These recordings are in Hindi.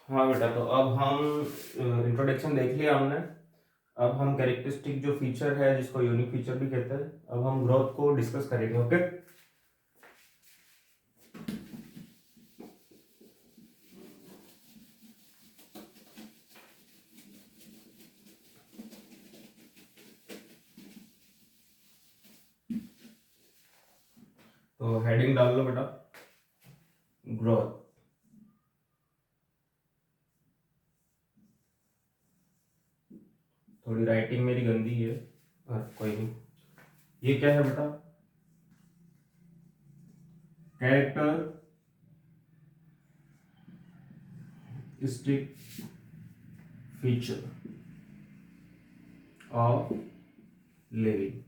हाँ बेटा, तो अब हम इंट्रोडक्शन देख लिया हमने। अब हम कैरेक्टरिस्टिक जो फीचर है जिसको यूनिक फीचर भी कहते हैं, अब हम ग्रोथ को डिस्कस करेंगे। ओके, तो हेडिंग डाल लो बेटा, ग्रोथ। थोड़ी राइटिंग मेरी गंदी है, कोई नहीं। ये क्या है बेटा? Characteristic feature of living.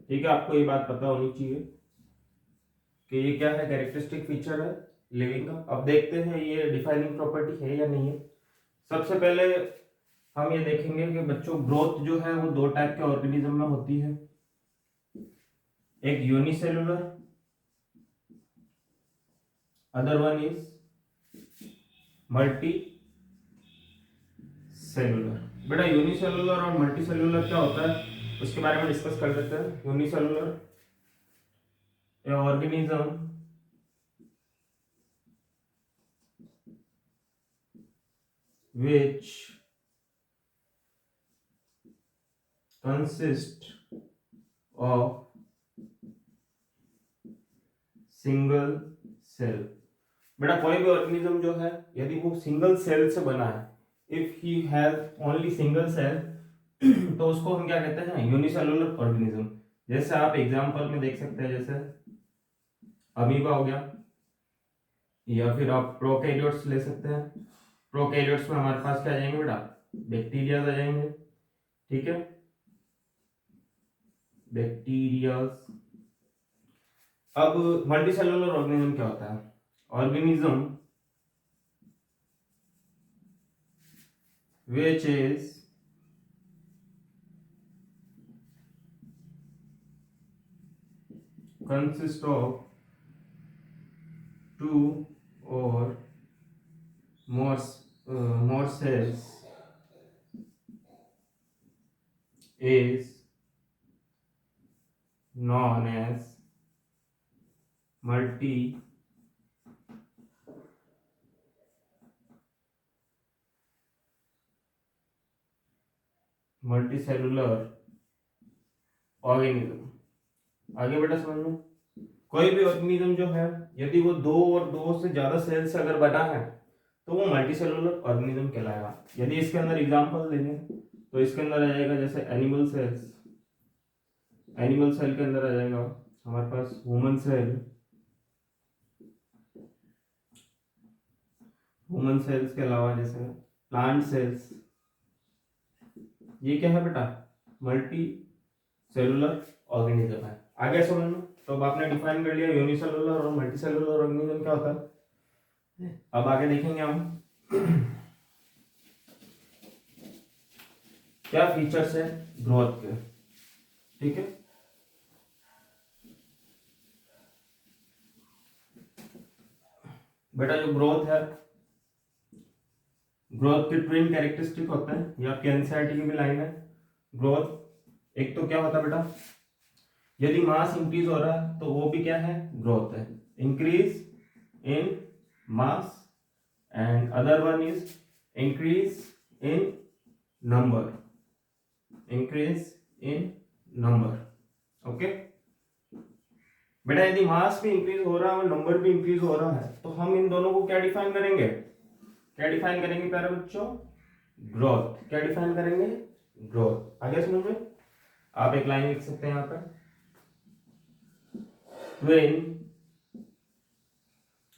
ठीक है, आपको ये बात पता होनी चाहिए कि ये क्या है, कैरेक्टरिस्टिक फीचर है लिविंग का। अब देखते हैं ये डिफाइनिंग प्रॉपर्टी है या नहीं है। सबसे पहले हम ये देखेंगे कि बच्चों ग्रोथ जो है वो दो टाइप के ऑर्गेनिज्म में होती है, एक unicellular, other one is multi cellular. बेटा यूनिसेलुलर और मल्टी सेलुलर क्या होता है उसके बारे में डिस्कस कर लेते हैं। Unicellular organism which consist of single cell. बेटा कोई भी ऑर्गेनिज्म जो है यदि वो सिंगल सेल से बना है, if he has only single cell, तो उसको हम क्या कहते हैं, यूनिसेलुलर ऑर्गेनिज्म। जैसे आप एग्जांपल में देख सकते हैं, जैसे अमीबा हो गया, या फिर आप प्रोकैरियोट्स ले सकते हैं। प्रोकैरियोट्स में हमारे पास क्या आ जाएंगे बेटा, बैक्टीरिया आ जाएंगे। ठीक है, बैक्टीरियाज। अब मल्टीसेलुलर ऑर्गेनिज्म क्या होता है? Organism which is consist of two or more cells is known as multicellular organism. आगे बेटा समझ में, कोई भी ऑर्गेनिज्म जो है यदि वो दो और दो से ज्यादा सेल से अगर बना है तो वो मल्टीसेलुलर ऑर्गेनिज्म कहलाएगा। यदि इसके अंदर एग्जांपल देंगे तो इसके अंदर आ जाएगा जैसे एनिमल सेल्स, एनिमल सेल के अंदर आ जाएगा हमारे पास ह्यूमन सेल, ह्यूमन सेल्स के अलावा जैसे प्लांट सेल्स। ये क्या है बेटा, मल्टी सेलुलर ऑर्गेनिज्म है। आगे समझ में, तो अब आपने डिफाइन कर लिया यूनिसेलुलर और मल्टी सेलुलर ऑर्गेनिज्म क्या होता है। अब आगे देखेंगे हम क्या फीचर्स है ग्रोथ के। ठीक है, बेटा जो ग्रोथ है, ग्रोथ के ट्विन कैरेक्टरिस्टिक होते हैं, ये आपकी एनसीईआरटी की भी लाइन है। ग्रोथ एक तो क्या होता है बेटा, यदि मास इंक्रीज हो रहा है तो वो भी क्या है, ग्रोथ है, increase in mass. And other one is increase in number, increase in number. Okay बेटा, यदि मास भी इंक्रीज हो रहा है और नंबर भी इंक्रीज हो रहा है तो हम इन दोनों को क्या डिफाइन करेंगे, क्या डिफाइन करेंगे प्यारे बच्चों, ग्रोथ। क्या डिफाइन करेंगे, ग्रोथ। आगे समझ में, आप एक लाइन लिख सकते हैं यहाँ पर, twin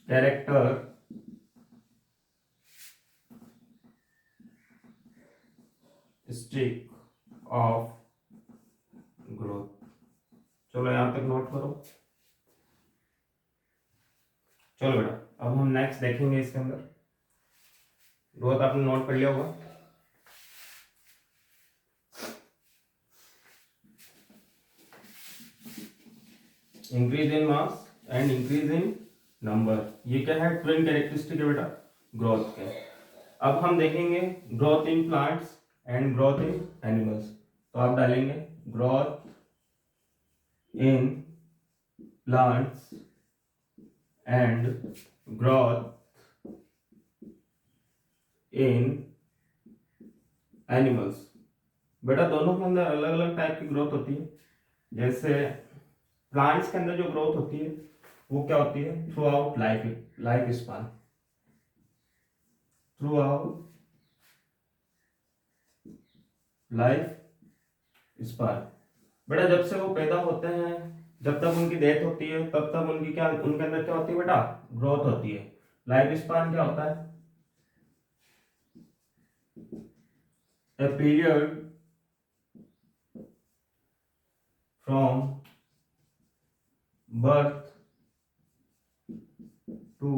character stick of growth. चलो यहां तक नोट करो। चलो बेटा, अब हम नेक्स्ट देखेंगे इसके अंदर। ग्रोथ आपने नोट कर लिया होगा। Increase in mass and increase in number, ये क्या है, ट्विन कैरेक्टरिस्टिक है बेटा ग्रोथ के। अब हम देखेंगे growth in plants and growth in animals. तो आप डालेंगे growth in plants and growth in animals. बेटा दोनों के अंदर अलग अलग टाइप की ग्रोथ होती है। जैसे प्लांट्स के अंदर जो ग्रोथ होती है वो क्या होती है, through out life span, through out life span. बेटा जब से वो पैदा होते हैं जब तक उनकी डेथ होती है तब तक उनके अंदर क्या होती है बेटा, ग्रोथ होती है। लाइफ स्पान क्या होता है, a period from birth to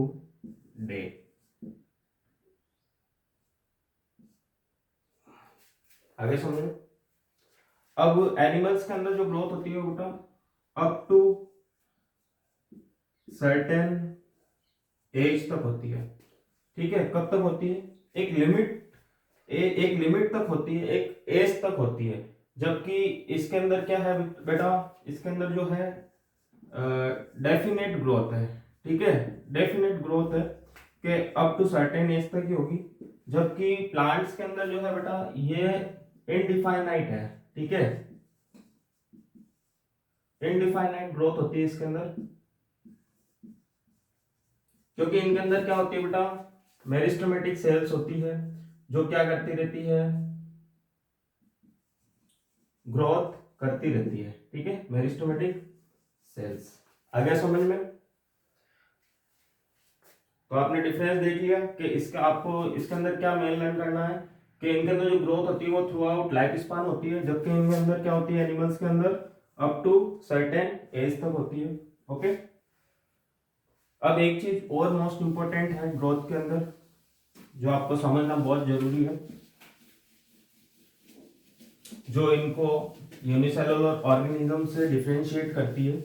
death। आगे समझो। अब एनिमल्स के अंदर जो ग्रोथ होती है बेटा अप टू सर्टेन एज तक होती है। ठीक है, कब तक होती है, एक लिमिट तक होती है, एक एज तक होती है। जबकि इसके अंदर क्या है बेटा, इसके अंदर जो है डेफिनेट ग्रोथ है। ठीक है, डेफिनेट ग्रोथ है कि अप टू सर्टेन एज तक ही होगी। जबकि प्लांट्स के अंदर जो है बेटा ये इनडिफाइनाइट है। ठीक है, इनडिफाइनाइट ग्रोथ होती है इसके अंदर, क्योंकि इनके अंदर क्या होती है बेटा, मेरिस्टेमेटिक सेल्स होती है जो क्या करती रहती है, ग्रोथ करती रहती है। ठीक है, मेरिस्टेमेटिक सेल्स। आ गया समझ में। तो आपने डिफरेंस देख लिया कि इसका आपको इसके अंदर क्या मेन लर्न करना है कि इनके अंदर जो ग्रोथ होती है वो थ्रू आउट लाइफ स्पान होती है, जबकि इनके अंदर क्या होती है, एनिमल्स के अंदर अप टू सर्टेन एज तक होती है। ओके, अब एक चीज और मोस्ट इंपॉर्टेंट है ग्रोथ के अंदर जो आपको समझना बहुत जरूरी है, जो इनको यूनिसेलुलर ऑर्गेनिज्म से डिफरेंशिएट करती है।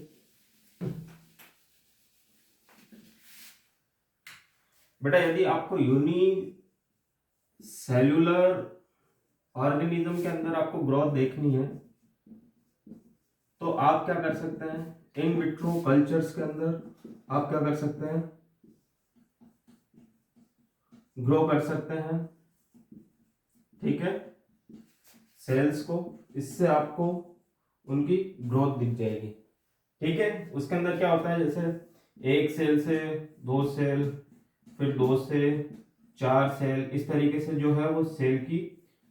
बेटा यदि आपको यूनिसेलुलर ऑर्गेनिज्म के अंदर आपको ग्रोथ देखनी है तो आप क्या कर सकते हैं, इन विट्रो कल्चर्स के अंदर आप क्या कर सकते हैं, ग्रो कर सकते हैं। ठीक है, सेल्स को, इससे आपको उनकी ग्रोथ दिख जाएगी। ठीक है, उसके अंदर क्या होता है, जैसे एक सेल से दो सेल, फिर दो से चार सेल, इस तरीके से जो है वो सेल की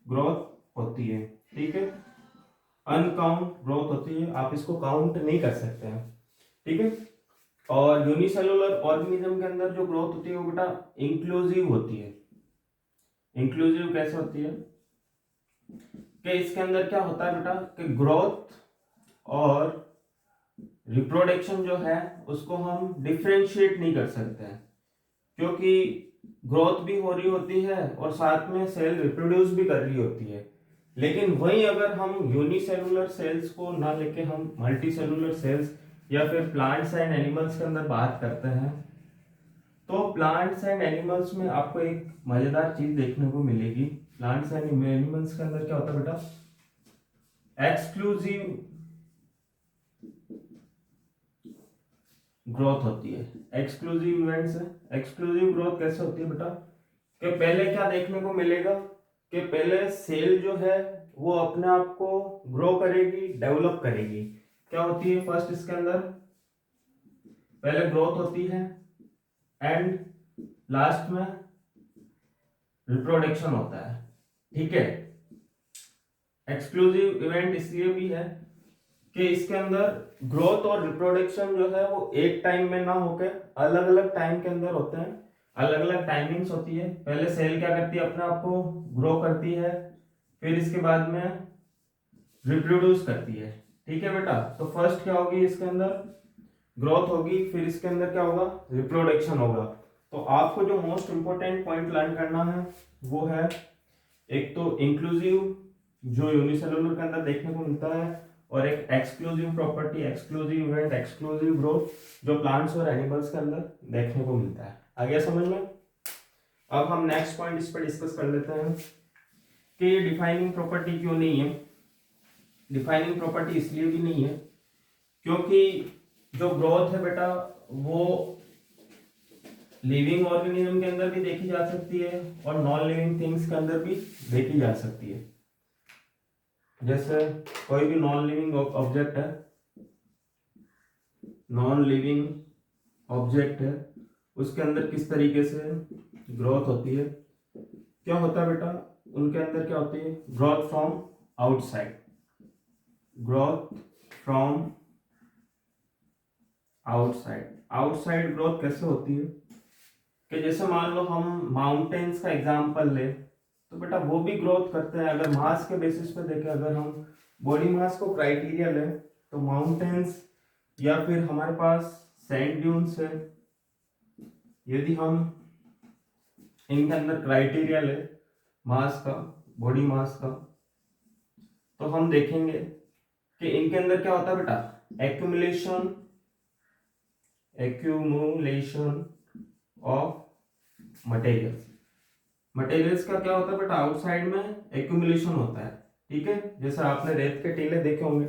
ग्रोथ होती है। ठीक है, अनकाउंट ग्रोथ होती है, आप इसको काउंट नहीं कर सकते हैं। ठीक है, और यूनिसेलुलर ऑर्गेनिज्म के अंदर जो ग्रोथ होती है वो बेटा इंक्लूसिव होती है। इंक्लूसिव कैसे होती है कि इसके अंदर क्या होता है बेटा कि ग्रोथ और रिप्रोडक्शन जो है उसको हम डिफरेंशिएट नहीं कर सकते हैं, क्योंकि ग्रोथ भी हो रही होती है और साथ में सेल रिप्रोड्यूस भी कर रही होती है। लेकिन वही अगर हम यूनिसेलुलर सेल्स को ना लेके हम मल्टी सेलुलर सेल्स या फिर प्लांट्स एंड एनिमल्स के अंदर बात करते हैं तो प्लांट्स एंड एनिमल्स में आपको एक मजेदार चीज देखने को मिलेगी। प्लांट्स एंड एनिमल्स के अंदर क्या होता है बेटा, एक्सक्लूसिव ग्रोथ होती है। एक्सक्लूसिव इवेंट्स है। एक्सक्लूसिव ग्रोथ कैसे होती है बेटा कि पहले क्या देखने को मिलेगा कि पहले सेल जो है वो अपने आप को ग्रो करेगी, डेवलप करेगी। क्या होती है फर्स्ट इसके अंदर, पहले ग्रोथ होती है एंड लास्ट में रिप्रोडक्शन होता है। ठीक है, एक्सक्लूसिव इवेंट इसलिए भी है कि इसके अंदर ग्रोथ और रिप्रोडक्शन जो है वो एक टाइम में ना होकर अलग अलग टाइम के अंदर होते हैं, अलग अलग टाइमिंग्स होती है। पहले सेल क्या करती है, अपने आप को ग्रो करती है, फिर इसके बाद में रिप्रोड्यूस करती है। ठीक है बेटा, तो फर्स्ट क्या होगी, इसके अंदर ग्रोथ होगी, फिर इसके अंदर क्या होगा, रिप्रोडक्शन होगा। तो आपको जो मोस्ट इंपॉर्टेंट पॉइंट लर्न करना है वो है एक तो इंक्लूसिव जो यूनिसेलुलर के अंदर देखने को मिलता है, और एक exclusive property, exclusive event, exclusive growth जो प्लांट्स और एनिमल्स के अंदर देखने को मिलता है। आ गया समझ में। अब हम नेक्स्ट पॉइंट इस पर डिस्कस कर लेते हैं कि डिफाइनिंग प्रॉपर्टी क्यों नहीं है। डिफाइनिंग प्रॉपर्टी इसलिए भी नहीं है क्योंकि जो ग्रोथ है बेटा वो लिविंग ऑर्गेनिज्म के अंदर भी देखी जा सकती है और नॉन लिविंग थिंग्स के अंदर भी देखी जा सकती है। जैसे कोई भी नॉन लिविंग ऑब्जेक्ट है, नॉन लिविंग ऑब्जेक्ट है, उसके अंदर किस तरीके से ग्रोथ होती है। क्या होता है बेटा, उनके अंदर क्या होती है, growth from outside. Growth from outside. Outside growth कैसे होती है कि जैसे मान लो हम माउंटेन्स का एग्जांपल ले तो बेटा वो भी ग्रोथ करते हैं। अगर मास के बेसिस पे देखें, अगर हम बॉडी मास को क्राइटेरिया ले तो माउंटेन्स या फिर हमारे पास सैंड ड्यून्स है, यदि हम इनके अंदर क्राइटेरिया ले मास का, बॉडी मास का, तो हम देखेंगे कि इनके अंदर क्या होता है बेटा, एक्यूमुलेशन ऑफ मटेरियल्स। मटेरियल्स का क्या होता है बेटा, आउटसाइड में एक्यूमुलेशन होता है। ठीक है, जैसे आपने रेत के टीले देखे होंगे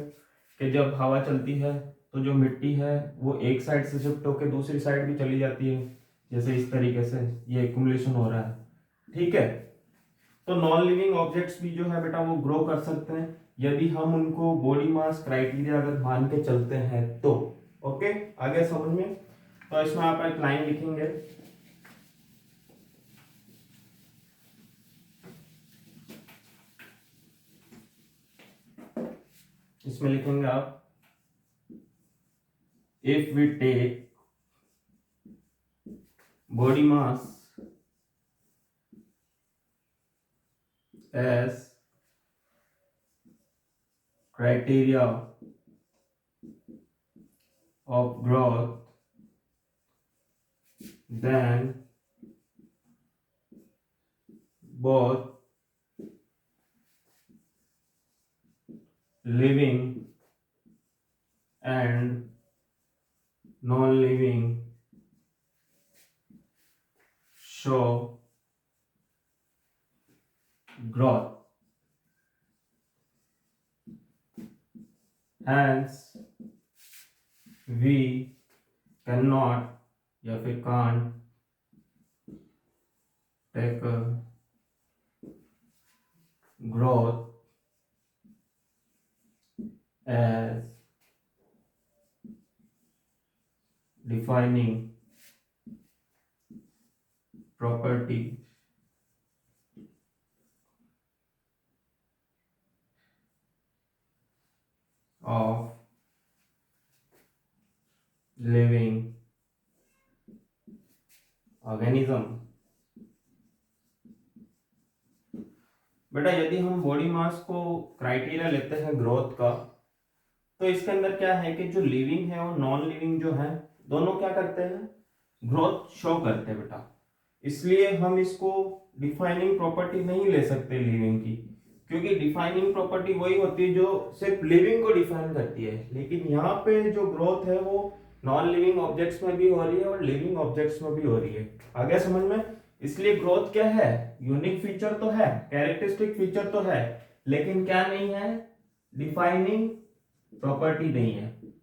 कि जब हवा चलती है तो जो मिट्टी है वो एक साइड से शिफ्ट होकर दूसरी साइड भी चली जाती है, जैसे इस तरीके से ये एक्यूमुलेशन हो रहा है। ठीक है, तो नॉन लिविंग ऑब्जेक्ट्स भी जो है बेटा वो ग्रो कर सकते हैं यदि हम उनको बॉडी मास क्राइटेरिया अगर मान के चलते हैं तो। ओके, आगे समझ में। तो इसमें आप एक लाइन लिखेंगे, इसमें लिखेंगे आप, if we take body mass as criteria of growth, then both living and non-living show growth. Hence, we cannot या फिर can't take a growth as defining property of living organism। बेटा यदि हम बॉडी मास को क्राइटेरिया लेते हैं ग्रोथ का, तो इसके अंदर क्या है कि जो लिविंग है और नॉन लिविंग जो है दोनों क्या करते हैं, ग्रोथ शो करते हैं बेटा। इसलिए हम इसको डिफाइनिंग प्रॉपर्टी नहीं ले सकते लिविंग की, क्योंकि डिफाइनिंग प्रॉपर्टी वही होती है जो सिर्फ लिविंग को डिफाइन करती है। लेकिन यहाँ पे जो ग्रोथ है वो नॉन लिविंग ऑब्जेक्ट्स में भी हो रही है और लिविंग ऑब्जेक्ट्स में भी हो रही है। आगे समझ में। इसलिए ग्रोथ क्या है, यूनिक फीचर तो है, कैरेक्टरिस्टिक फीचर तो है, लेकिन क्या नहीं है, डिफाइनिंग प्रॉपर्टी नहीं है।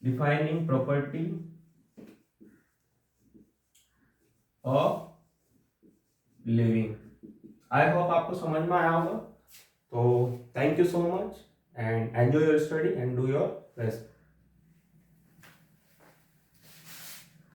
Defining property of living. I hope आपको समझ में आया होगा। तो thank you so much and enjoy your study and do your best.